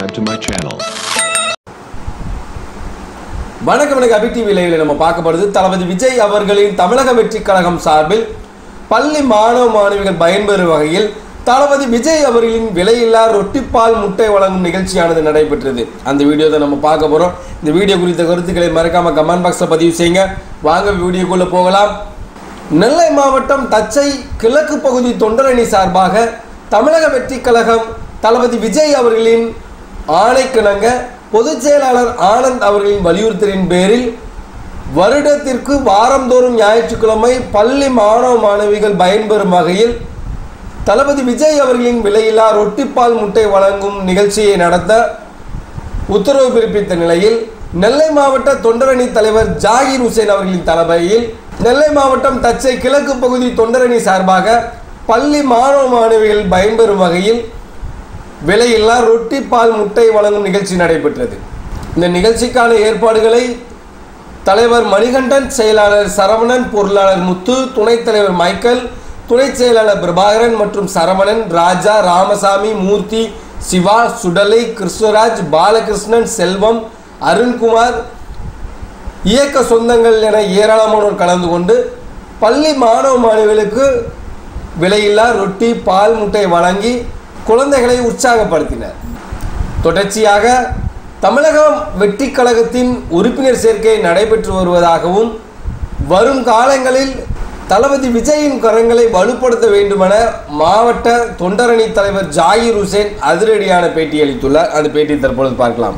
subscribe to my channel. வணக்கம். அபி TV லைவ்ல நம்ம பார்க்கப்படுது தளபதி விஜய் அவர்களின் தமிழக வெற்றி கழகம் சார்பில் பள்ளி மாணவ மாணவிகள் பயன்பெறும் வகையில் தளபதி விஜய் அவர்களின் விலையில்லா ரொட்டிப்பால் முட்டை வழங்கும் நிகழ்ச்சியானது நடைபெற்றது. அந்த வீடியோ தான் நம்ம பார்க்க போறோம். இந்த வீடியோ குறித்த கருத்துக்களை மறக்காம கமெண்ட் பாக்ஸ்ல பதிவு செய்யுங்க. வாங்க வீடியோக்குள்ள போகலாம். நெல்லை மாவட்டம் தச்சை கிழக்கு பகுதி தொண்டரணி சார்பாக தமிழக வெற்றி கழகம் தளபதி விஜய் அவர்களின் ஆணைக்கிணங்க பொதுச் செயலாளர் ஆனந்த் அவர்களின் வலியுறுத்தலின் பேரில் வருடத்திற்கு வாரந்தோறும் ஞாயிற்றுக்கிழமை பள்ளி மாணவ மாணவிகள் பயன்பெறும் வகையில் தளபதி விஜய் அவர்களின் விலையில்லா ரொட்டிப்பால் முட்டை வழங்கும் நிகழ்ச்சியை நடத்த உத்தரவு பிறப்பித்த நிலையில் நெல்லை மாவட்ட தொண்டரணி தலைவர் ஜாகிர் ஹுசேன் அவர்களின் தலைமையில் நெல்லை மாவட்டம் தச்சை கிழக்கு பகுதி தொண்டரணி சார்பாக பள்ளி மாணவ மாணவிகள் பயன்பெறும் வகையில் விலையில்லா ரொட்டி பால் முட்டை வழங்கும் நிகழ்ச்சி நடைபெற்றது. இந்த நிகழ்ச்சிக்கான ஏற்பாடுகளை தலைவர் மணிகண்டன், செயலாளர் சரவணன், பொருளாளர் முத்து, துணைத் தலைவர் மைக்கேல், துணை செயலாளர் பிரபாகரன் மற்றும் சரவணன், ராஜா, ராமசாமி, மூர்த்தி, சிவா, சுடலை, கிருஷ்ணராஜ், பாலகிருஷ்ணன், செல்வம், அருண்குமார், இயக்க சொந்தங்கள் என ஏராளமானோர் கலந்து கொண்டு பள்ளி மாணவ மாணவிகளுக்கு விலையில்லா ரொட்டி பால் முட்டை வழங்கி குழந்தைகளை உற்சாகப்படுத்தினர். தொடர்ச்சியாக தமிழக வெற்றி கழகத்தின் உறுப்பினர் சேர்க்கை நடைபெற்று வருவதாகவும் வரும் காலங்களில் தளபதி விஜயின் கரங்களை வலுப்படுத்த வேண்டுமென மாவட்ட தொண்டரணி தலைவர் ஜாகிர் ஹுசேன் அதிரடியான பேட்டி அளித்துள்ளார். அந்த பேட்டி தற்பொழுது பார்க்கலாம்.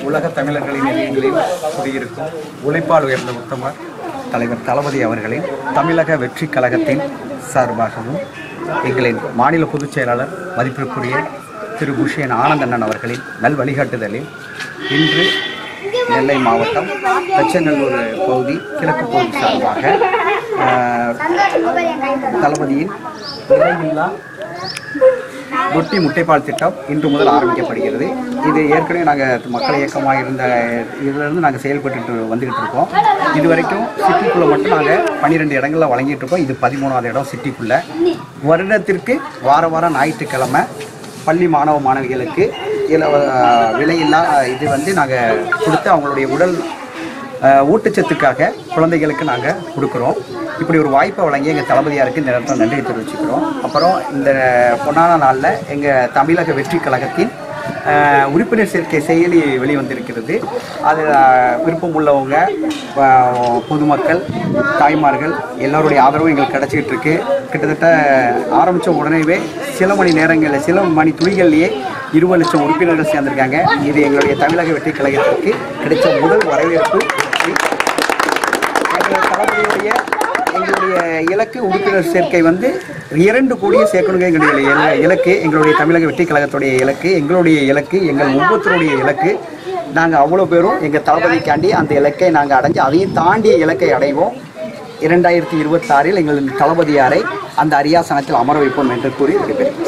உலக தமிழர்களின் இதயங்களில் குடியிருக்கும் உழைப்பால் உயர்ந்த உத்தமர் தலைவர் தளபதி அவர்களின் தமிழக வெற்றி கழகத்தின் சார்பாகவும் எங்களின் மாநில பொதுச் செயலாளர் மதிப்பிற்குரிய திரு புஷியன் ஆனந்தண்ணன் அவர்களின் நல் வழிகாட்டுதலில் இன்று நெல்லை மாவட்டம் தச்சநல்லூர் பகுதி கிழக்கு பகுதி சார்பாக தளபதியின் விலையில்லா ரொட்டி முட்டைப்பால் திட்டம் இன்று முதல் ஆரம்பிக்கப்படுகிறது. இது ஏற்கனவே நாங்கள் மக்கள் இயக்கமாக இருந்த இதிலிருந்து நாங்கள் செயல்பட்டு வந்துக்கிட்டு இருக்கோம். இது வரைக்கும் சிட்டிக்குள்ளே மட்டும் நாங்கள் 12 இடங்களில் வழங்கிட்டு இருக்கோம். இது 13வது இடம் சிட்டிக்குள்ளே. வருடத்திற்கு வாரம் ஞாயிற்றுக்கிழமை பள்ளி மாணவ மாணவிகளுக்கு விலையில்லா இது நாங்கள் கொடுத்து அவங்களுடைய உடல் ஊட்டச்சத்துக்காக குழந்தைகளுக்கு நாங்கள் கொடுக்குறோம். இப்படி ஒரு வாய்ப்பை வழங்கி எங்கள் தளபதியாருக்கு இந்த நேரத்தில் நன்றி தெரிவிச்சுக்கிறோம். அப்புறம் இந்த பொன்னான நாளில் எங்கள் தமிழக வெற்றி கழகத்தின் உறுப்பினர் சேர்க்கை செயலி வெளிவந்திருக்கிறது. அது விருப்பம் உள்ளவங்க பொதுமக்கள் தாய்மார்கள் எல்லோருடைய ஆதரவும் எங்களுக்கு கிடச்சிக்கிட்டு இருக்கு. கிட்டத்தட்ட ஆரம்பித்த உடனேவே சில மணி நேரங்களில் சில மணி துளிகள்லேயே 20 லட்சம் உறுப்பினர்கள் சேர்ந்திருக்காங்க. இது எங்களுடைய தமிழக வெற்றி கழகத்திற்கு கிடைச்ச முதல் வரவேற்பு. தளபதியுடைய எங்களுடைய இலக்கு உறுப்பினர் சேர்க்கை 2 கோடியை சேர்க்கணுங்க. எங்களுடைய இலக்கு, எங்களுடைய தமிழக வெற்றி கழகத்துடைய இலக்கு, எங்களுடைய இலக்கு, எங்கள் ஒவ்வொருத்தருடைய இலக்கு. நாங்கள் அவ்வளோ பேரும் எங்கள் தளபதிக்காண்டி அந்த இலக்கை நாங்கள் அடைஞ்சு அதையும் தாண்டிய இலக்கை அடைவோம். 2026 எங்கள் தளபதியாரை அந்த அரியாசனத்தில் அமர வைப்போம் என்று கூறி விடைபெறுகிறேன்.